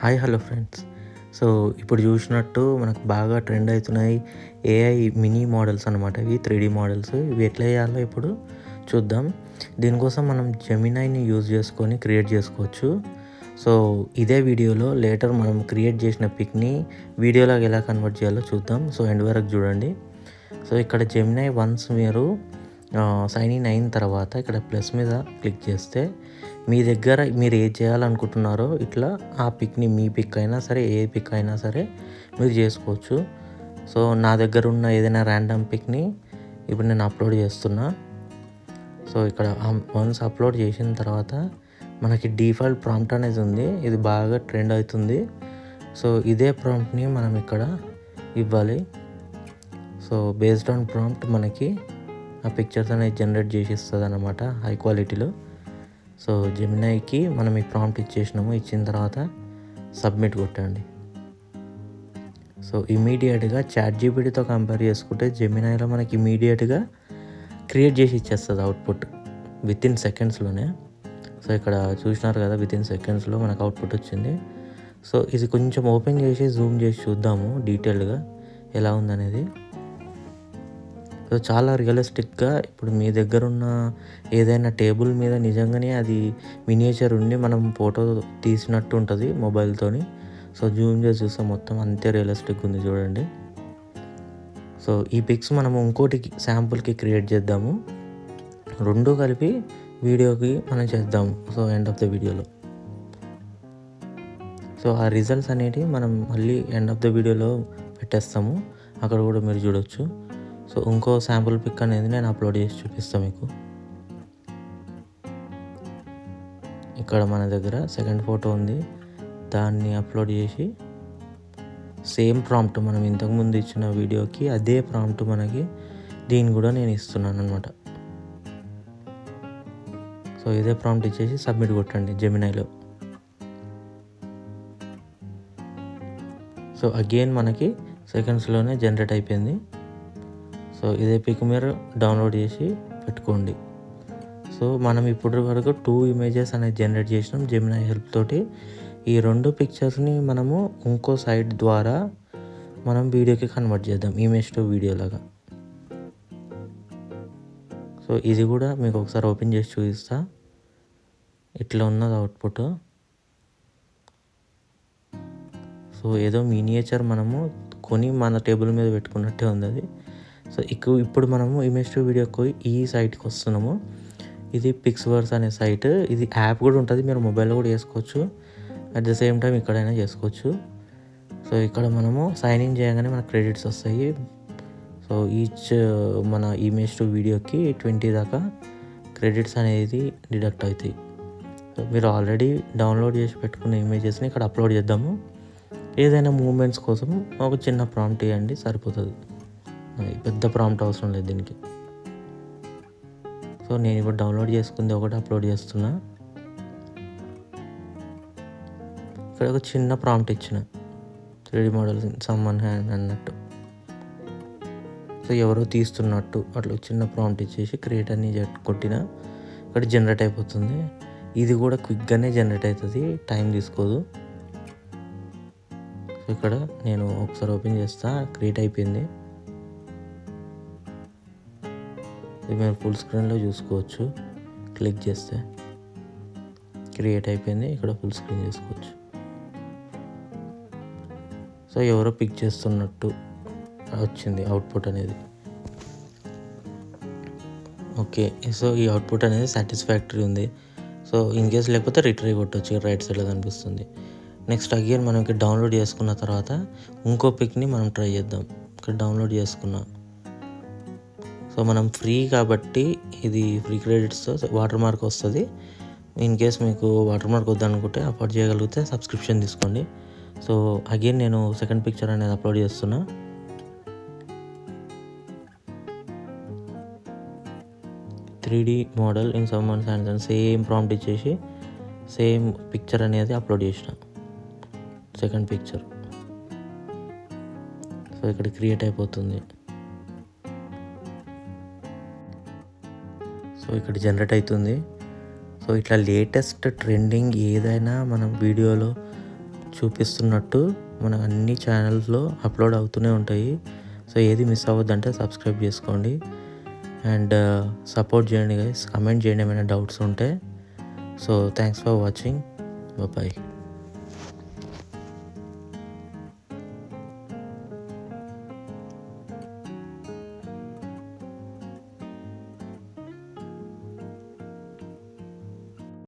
Hi hello friends. So ఇప్పుడు చూసినట్టు మనకు బాగా ట్రెండ్ అవుతున్నాయి ఏఐ మినీ మోడల్స్ అనమాట. ఇవి 3D మోడల్స్. ఇవి ఎట్లా చేయాలో ఇప్పుడు చూద్దాం. దీనికోసం మనం జెమినైని యూజ్ చేసుకొని క్రియేట్ చేసుకోవచ్చు. సో ఇదే వీడియోలో లేటర్ మనం క్రియేట్ చేసిన పిక్ని వీడియోలాగా ఎలా కన్వర్ట్ చేయాలో చూద్దాం. సో ఎండ్ వరకు చూడండి. సో ఇక్కడ జెమినై వన్స్ మీరు సైన్ ఇన్ అయిన తర్వాత ఇక్కడ ప్లస్ మీద క్లిక్ చేస్తే మీ దగ్గర మీరు ఏది చేయాలనుకుంటున్నారో ఇట్లా ఆ పిక్ని మీ పిక్ అయినా సరే ఏ పిక్ అయినా సరే మీరు చేసుకోవచ్చు. సో నా దగ్గర ఉన్న ఏదైనా ర్యాండమ్ పిక్ని ఇప్పుడు నేను అప్లోడ్ చేస్తున్నా. సో ఇక్కడ వన్స్ అప్లోడ్ చేసిన తర్వాత మనకి డిఫాల్ట్ ప్రాంప్ట్ అనేది ఉంది. ఇది బాగా ట్రెండ్ అవుతుంది. సో ఇదే ప్రాంప్ట్ని మనం ఇక్కడ ఇవ్వాలి. సో బేస్డ్ ఆన్ ప్రాంప్ట్ మనకి ఆ పిక్చర్స్ అనేది జనరేట్ చేసి ఇస్తుంది అన్నమాట హై క్వాలిటీలో. సో జెమినైకి మనం ఈ ప్రాంప్ట్ ఇచ్చేసినాము. ఇచ్చిన తర్వాత సబ్మిట్ కొట్టండి. సో ఇమీడియట్గా ChatGPTతో కంపేర్ చేసుకుంటే జెమినైలో మనకి ఇమీడియట్గా క్రియేట్ చేసి ఇచ్చేస్తుంది అవుట్పుట్ వితిన్ సెకండ్స్లోనే. సో ఇక్కడ చూసినారు కదా, వితిన్ సెకండ్స్లో మనకు అవుట్పుట్ వచ్చింది. సో ఇది కొంచెం ఓపెన్ చేసి జూమ్ చేసి చూద్దాము డీటెయిల్గా ఎలా ఉందనేది. సో చాలా రియలిస్టిక్గా ఇప్పుడు మీ దగ్గర ఉన్న ఏదైనా టేబుల్ మీద నిజంగానే అది మినియేచర్ ఉండి మనం ఫోటో తీసినట్టు ఉంటుంది మొబైల్తోని. సో జూమ్ చేసి చూస్తే మొత్తం అంతే రియలిస్టిక్ ఉంది చూడండి. సో ఈ పిక్స్ మనము ఇంకోటి శాంపుల్కి క్రియేట్ చేద్దాము. రెండు కలిపి వీడియోకి మనం చేద్దాము. సో ఎండ్ ఆఫ్ ద వీడియోలో సో ఆ రిజల్ట్స్ అనేటివి మనం మళ్ళీ ఎండ్ ఆఫ్ ద వీడియోలో పెట్టేస్తాము. అక్కడ కూడా మీరు చూడొచ్చు. సో ఇంకో శాంపుల్ పిక్ అనేది నేను అప్లోడ్ చేసి చూపిస్తాను మీకు. ఇక్కడ మన దగ్గర సెకండ్ ఫోటో ఉంది, దాన్ని అప్లోడ్ చేసి సేమ్ ప్రాంప్ట్ మనం ఇంతకుముందు ఇచ్చిన వీడియోకి అదే ప్రాంప్ట్ మనకి దీన్ని కూడా నేను ఇస్తున్నాను అనమాట. సో ఇదే ప్రాంప్ట్ ఇచ్చేసి సబ్మిట్ కొట్టండి జెమినైలో. సో అగైన్ మనకి సెకండ్స్లోనే జనరేట్ అయిపోయింది. సో ఇదే పిక్ మీరు డౌన్లోడ్ చేసి పెట్టుకోండి. సో మనం ఇప్పటి వరకు 2 ఇమేజెస్ అనేది జనరేట్ చేసినాం జెమినై హెల్ప్ తోటి. ఈ 2 పిక్చర్స్ని మనము ఇంకో సైట్ ద్వారా మనం వీడియోకి కన్వర్ట్ చేద్దాం, ఇమేజ్ టు వీడియో లాగా. సో ఇది కూడా మీకు ఒకసారి ఓపెన్ చేసి చూపిస్తా. ఇట్లా ఉన్నది అవుట్పుట్. సో ఏదో మినియేచర్ మనము కొని మన టేబుల్ మీద పెట్టుకున్నట్టే ఉంది అది. సో ఇప్పుడు మనము ఇమేజ్ టు వీడియోకి ఈ సైట్కి వస్తున్నాము. ఇది పిక్స్వర్స్ అనే సైట్. ఇది యాప్ కూడా ఉంటుంది, మీరు మొబైల్లో కూడా చేసుకోవచ్చు. అట్ ద సేమ్ టైం ఇక్కడైనా చేసుకోవచ్చు. సో ఇక్కడ మనము సైన్ ఇన్ చేయగానే మనకు క్రెడిట్స్ వస్తాయి. సో ఈచ్ మన ఇమేజ్ టు వీడియోకి 20 దాకా క్రెడిట్స్ అనేది డిడక్ట్ అవుతాయి. సో మీరు ఆల్రెడీ డౌన్లోడ్ చేసి పెట్టుకున్న ఇమేజెస్ని ఇక్కడ అప్లోడ్ చేద్దాము. ఏదైనా మూమెంట్స్ కోసం ఒక చిన్న ప్రాంప్ట్ ఇవ్వండి, సరిపోతుంది. పెద్ద ప్రాంప్ట్ అవసరం లేదు దీనికి. సో నేను ఇప్పుడు డౌన్లోడ్ చేసుకుంది ఒకటి అప్లోడ్ చేస్తున్నా. ఇక్కడ ఒక చిన్న ప్రాంప్ట్ ఇచ్చిన 3D మోడల్ సమ్మన్ హ్యాండ్ అన్నట్టు. సో ఎవరో తీస్తున్నట్టు అట్లా చిన్న ప్రాంప్ట్ ఇచ్చేసి క్రియేట్ అని కొట్టిన ఇక్కడ జనరేట్ అయిపోతుంది. ఇది కూడా క్విక్గానే జనరేట్ అవుతుంది, టైం తీసుకోదు. సో ఇక్కడ నేను ఒకసారి ఓపెన్ చేస్తా, క్రియేట్ అయిపోయింది. ఇది మీరు ఫుల్ స్క్రీన్లో చూసుకోవచ్చు. క్లిక్ చేస్తే క్రియేట్ అయిపోయింది. ఇక్కడ ఫుల్ స్క్రీన్ చేసుకోవచ్చు. సో ఎవరో పిక్ చేస్తున్నట్టు వచ్చింది అవుట్పుట్ అనేది. ఓకే, సో ఈ అవుట్పుట్ అనేది సాటిస్ఫాక్టరీ ఉంది. సో ఇన్ కేస్ లేకపోతే రిట్రీవ్ కొట్టవచ్చు, రైట్ సైడ్లో కనిపిస్తుంది. నెక్స్ట్ అగైన్ మనకి డౌన్లోడ్ చేసుకున్న తర్వాత ఇంకో పిక్ని మనం ట్రై చేద్దాం. ఇక్కడ డౌన్లోడ్ చేసుకున్నాం. సో మనం ఫ్రీ కాబట్టి ఇది ఫ్రీ క్రెడిట్స్తో వాటర్ మార్క్ వస్తుంది. ఇన్ కేస్ మీకు వాటర్ మార్క్ వద్దనుకుంటే అఫోర్డ్ చేయగలిగితే సబ్స్క్రిప్షన్ తీసుకోండి. సో అగైన్ నేను సెకండ్ పిక్చర్ అనేది అప్లోడ్ చేస్తున్నా. Three model in someone hands అని సేమ్ ప్రాంప్ట్ ఇచ్చేసి సేమ్ పిక్చర్ అనేది అప్లోడ్ చేసిన సెకండ్ పిక్చర్. సో ఇక్కడ క్రియేట్ అయిపోతుంది. సో ఇక్కడ జనరేట్ అవుతుంది. సో ఇట్లా లేటెస్ట్ ట్రెండింగ్ ఏదైనా మనం వీడియోలో చూపిస్తున్నట్టు మన అన్ని ఛానల్స్లో అప్లోడ్ అవుతూనే ఉంటాయి. సో ఏది మిస్ అవ్వద్దంటే సబ్స్క్రైబ్ చేసుకోండి అండ్ సపోర్ట్ చేయండి గైస్. కమెంట్ చేయండి ఏమైనా డౌట్స్ ఉంటే. So thanks for watching. Bye.